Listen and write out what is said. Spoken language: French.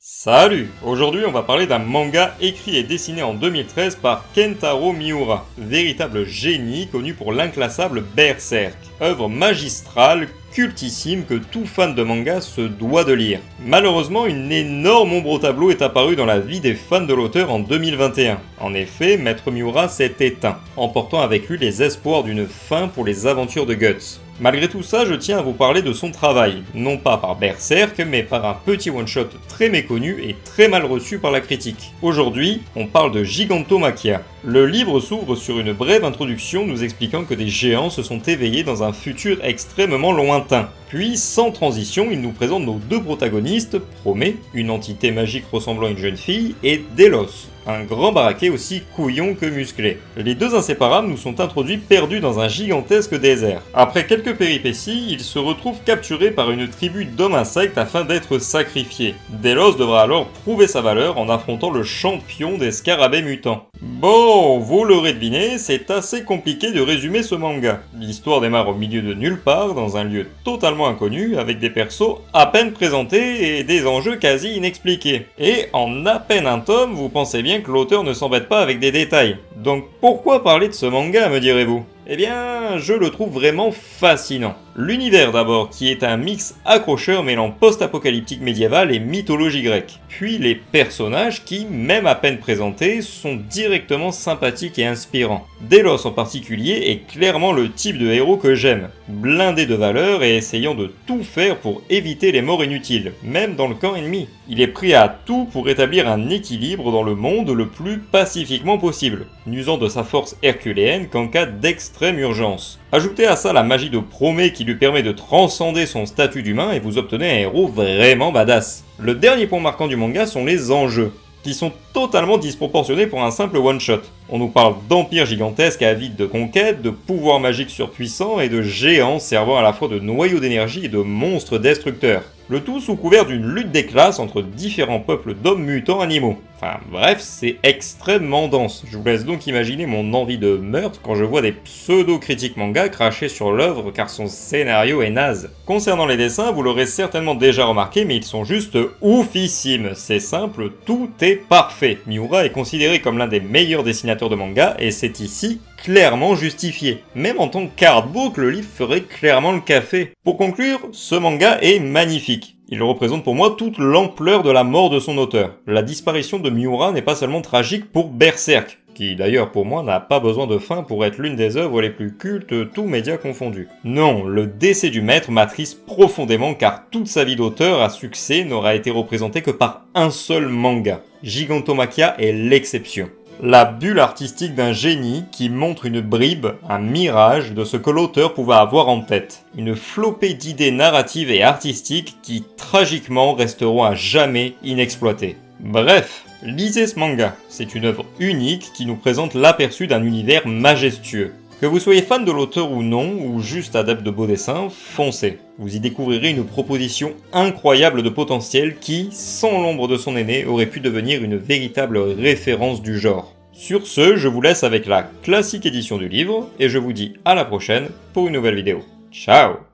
Salut! Aujourd'hui, on va parler d'un manga écrit et dessiné en 2013 par Kentaro Miura, véritable génie connu pour l'inclassable Berserk, œuvre magistrale, cultissime que tout fan de manga se doit de lire. Malheureusement, une énorme ombre au tableau est apparue dans la vie des fans de l'auteur en 2021. En effet, Maître Miura s'est éteint, emportant avec lui les espoirs d'une fin pour les aventures de Guts. Malgré tout ça, je tiens à vous parler de son travail, non pas par Berserk, mais par un petit one-shot très méconnu et très mal reçu par la critique. Aujourd'hui, on parle de Gigantomachia. Le livre s'ouvre sur une brève introduction nous expliquant que des géants se sont éveillés dans un futur extrêmement lointain. Puis, sans transition, il nous présente nos deux protagonistes, Promé, une entité magique ressemblant à une jeune fille, et Delos, un grand baraquet aussi couillon que musclé. Les deux inséparables nous sont introduits perdus dans un gigantesque désert. Après quelques péripéties, ils se retrouvent capturés par une tribu d'hommes insectes afin d'être sacrifiés. Delos devra alors prouver sa valeur en affrontant le champion des scarabées mutants. Bon, vous l'aurez deviné, c'est assez compliqué de résumer ce manga. L'histoire démarre au milieu de nulle part, dans un lieu totalement inconnu, avec des persos à peine présentés et des enjeux quasi inexpliqués. Et en à peine un tome, vous pensez bien que l'auteur ne s'embête pas avec des détails. Donc pourquoi parler de ce manga, me direz-vous ? Eh bien, je le trouve vraiment fascinant. L'univers d'abord, qui est un mix accrocheur mêlant post-apocalyptique médiéval et mythologie grecque. Puis les personnages qui, même à peine présentés, sont directement sympathiques et inspirants. Delos en particulier est clairement le type de héros que j'aime. Blindé de valeur et essayant de tout faire pour éviter les morts inutiles, même dans le camp ennemi. Il est prêt à tout pour établir un équilibre dans le monde le plus pacifiquement possible, n'usant de sa force herculéenne qu'en cas d'extrême urgence. Ajoutez à ça la magie de Promé qui lui permet de transcender son statut d'humain et vous obtenez un héros vraiment badass. Le dernier point marquant du manga sont les enjeux, qui sont totalement disproportionnés pour un simple one-shot. On nous parle d'empires gigantesques avides de conquêtes, de pouvoirs magiques surpuissants et de géants servant à la fois de noyaux d'énergie et de monstres destructeurs. Le tout sous couvert d'une lutte des classes entre différents peuples d'hommes mutants animaux. Enfin bref, c'est extrêmement dense. Je vous laisse donc imaginer mon envie de meurtre quand je vois des pseudo-critiques manga cracher sur l'œuvre car son scénario est naze. Concernant les dessins, vous l'aurez certainement déjà remarqué, mais ils sont juste oufissimes. C'est simple, tout est parfait. Miura est considéré comme l'un des meilleurs dessinateurs de manga et c'est ici clairement justifié. Même en tant qu'artbook, le livre ferait clairement le café. Pour conclure, ce manga est magnifique. Il représente pour moi toute l'ampleur de la mort de son auteur. La disparition de Miura n'est pas seulement tragique pour Berserk, qui d'ailleurs pour moi n'a pas besoin de fin pour être l'une des œuvres les plus cultes, tous médias confondus. Non, le décès du maître m'attriste profondément car toute sa vie d'auteur à succès n'aura été représentée que par un seul manga. Gigantomachia est l'exception. La bulle artistique d'un génie qui montre une bribe, un mirage de ce que l'auteur pouvait avoir en tête. Une flopée d'idées narratives et artistiques qui, tragiquement, resteront à jamais inexploitées. Bref, lisez ce manga. C'est une œuvre unique qui nous présente l'aperçu d'un univers majestueux. Que vous soyez fan de l'auteur ou non, ou juste adepte de beaux dessins, foncez. Vous y découvrirez une proposition incroyable de potentiel qui, sans l'ombre de son aîné, aurait pu devenir une véritable référence du genre. Sur ce, je vous laisse avec la classique édition du livre, et je vous dis à la prochaine pour une nouvelle vidéo. Ciao!